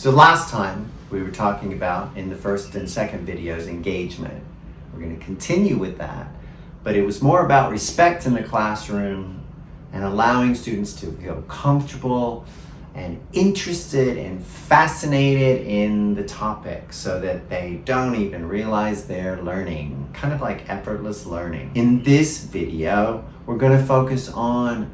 So last time we were talking about, in the first and second videos, engagement. We're going to continue with that, but it was more about respect in the classroom and allowing students to feel comfortable and interested and fascinated in the topic so that they don't even realize they're learning, kind of like effortless learning. In this video, we're going to focus on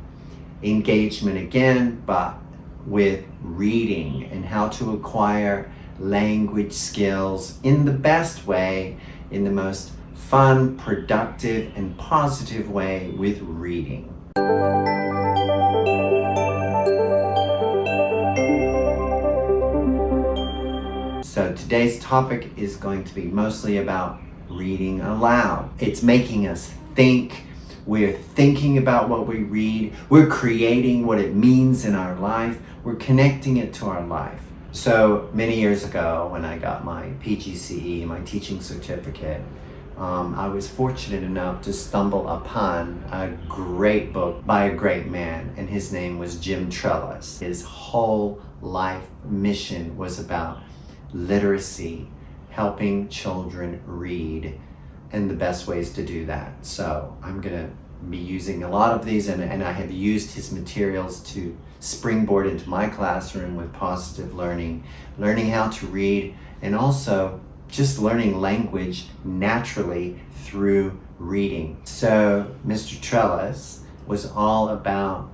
engagement again, but with reading and how to acquire language skills in the best way, in the most fun, productive, and positive way with reading. So today's topic is going to be mostly about reading aloud. It's making us think. We're thinking about what we read. We're creating what it means in our life. We're connecting it to our life. So many years ago, when I got my PGCE, my teaching certificate, I was fortunate enough to stumble upon a great book by a great man, and his name was Jim Trelease. His whole life mission was about literacy, helping children read, and the best ways to do that. So I'm gonna be using a lot of these, and I have used his materials to springboard into my classroom with positive learning how to read, and also just learning language naturally through reading. So Mr. Trelease was all about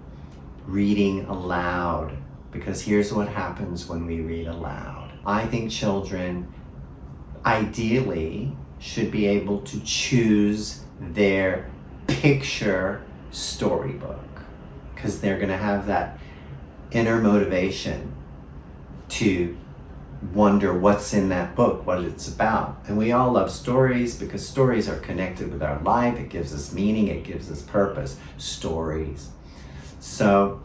reading aloud, because here's what happens when we read aloud. I think children ideally should be able to choose their picture storybook, because they're going to have that inner motivation to wonder what's in that book, what it's about. And we all love stories because stories are connected with our life. It gives us meaning, it gives us purpose. Stories. So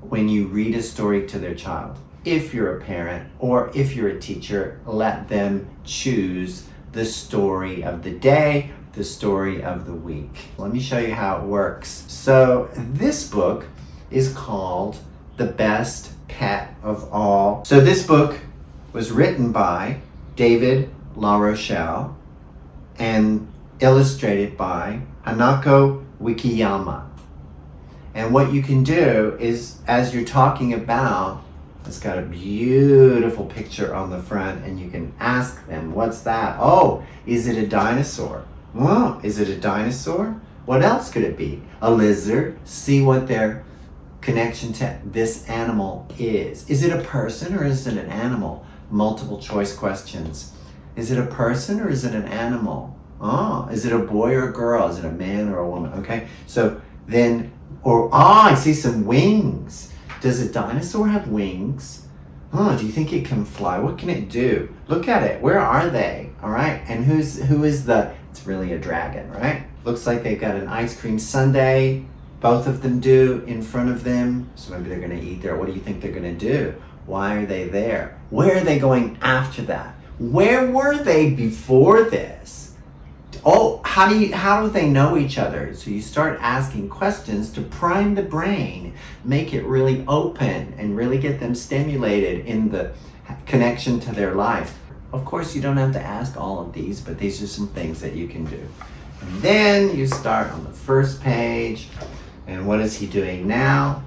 when you read a story to their child, if you're a parent or if you're a teacher, let them choose the story of the day, the story of the week. Let me show you how it works. So this book is called The Best Pet of All. So this book was written by David LaRochelle and illustrated by Hanako Wikiyama. And what you can do is, as you're talking about, it's got a beautiful picture on the front, and you can ask them, what's that? Oh, is it a dinosaur? Oh, is it a dinosaur? What else could it be? A lizard? See what their connection to this animal is. Is it a person or is it an animal? Multiple choice questions. Is it a person or is it an animal? Oh, is it a boy or a girl? Is it a man or a woman? Okay, so then, I see some wings. Does a dinosaur have wings? Oh, do you think it can fly? What can it do? Look at it. Where are they? All right, and who is the, it's really a dragon, right? Looks like they've got an ice cream sundae. Both of them do in front of them. So maybe they're gonna eat there. What do you think they're gonna do? Why are they there? Where are they going after that? Where were they before this? Oh, how do they know each other? So you start asking questions to prime the brain, make it really open, and really get them stimulated in the connection to their life. Of course, you don't have to ask all of these, but these are some things that you can do. And then you start on the first page, and what is he doing now?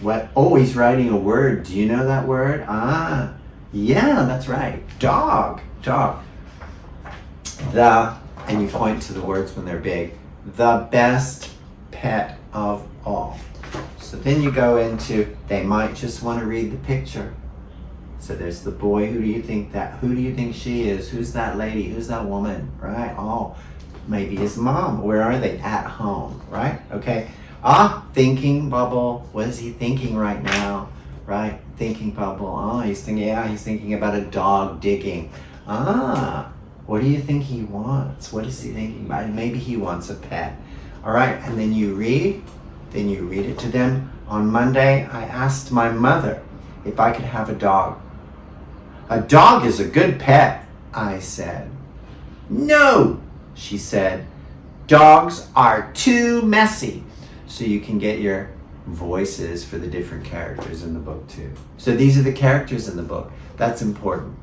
What? Oh, he's writing a word. Do you know that word? Ah, yeah, that's right. Dog. And you point to the words when they're big. The best pet of all. So then you go into, they might just want to read the picture. So there's the boy. Who do you think she is? Who's that lady? Who's that woman? Right? Oh, maybe his mom. Where are they? At home, right? Okay. Thinking bubble. What is he thinking right now? Right? Thinking bubble. Oh, he's thinking about a dog digging. What do you think he wants? What is he thinking about? Maybe he wants a pet. All right, and then you read it to them. On Monday, I asked my mother if I could have a dog. A dog is a good pet, I said. No, she said. Dogs are too messy. So you can get your voices for the different characters in the book too. So these are the characters in the book. That's important.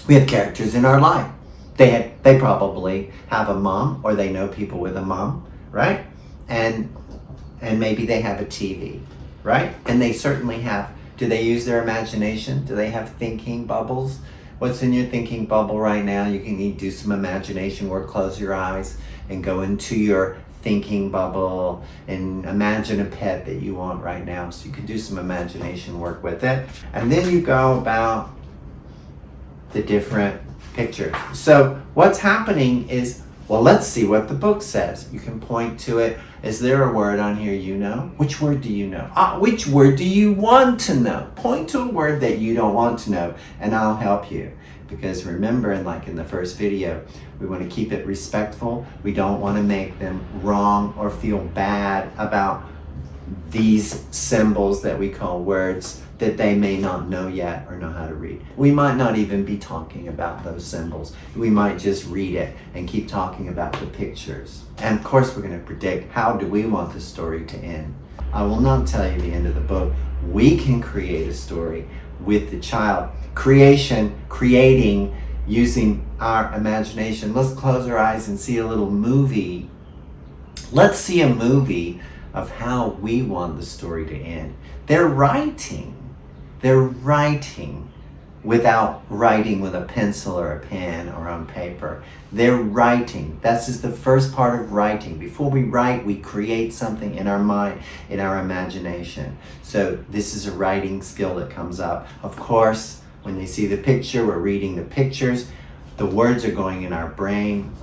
We have characters in our life. They probably have a mom, or they know people with a mom, right? And maybe they have a TV, right? And they certainly have, do they use their imagination? Do they have thinking bubbles? What's in your thinking bubble right now? You can do some imagination work. Close your eyes and go into your thinking bubble and imagine a pet that you want right now. So you can do some imagination work with it. And then you go about the different pictures. So what's happening is, well, let's see what the book says. You can point to it. Is there a word on here you know? Which word do you know? Which word do you want to know? Point to a word that you don't want to know, and I'll help you. Because remember, like in the first video, we want to keep it respectful. We don't want to make them wrong or feel bad about these symbols that we call words that they may not know yet or know how to read. We might not even be talking about those symbols. We might just read it and keep talking about the pictures. And of course, we're going to predict, how do we want the story to end? I will not tell you the end of the book. We can create a story with the child. Creating using our imagination. Let's close our eyes and see a little movie. Let's see a movie of how we want the story to end. They're writing without writing with a pencil or a pen or on paper. They're writing. This is the first part of writing. Before we write, we create something in our mind, in our imagination. So this is a writing skill that comes up. Of course, when they see the picture, we're reading the pictures. The words are going in our brain.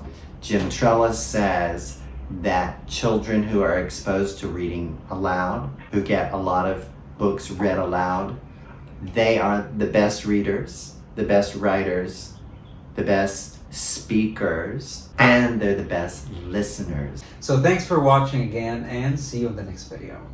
Jim Trelease says that children who are exposed to reading aloud, who get a lot of books read aloud, they are the best readers, the best writers, the best speakers, and they're the best listeners. So thanks for watching again, and see you in the next video.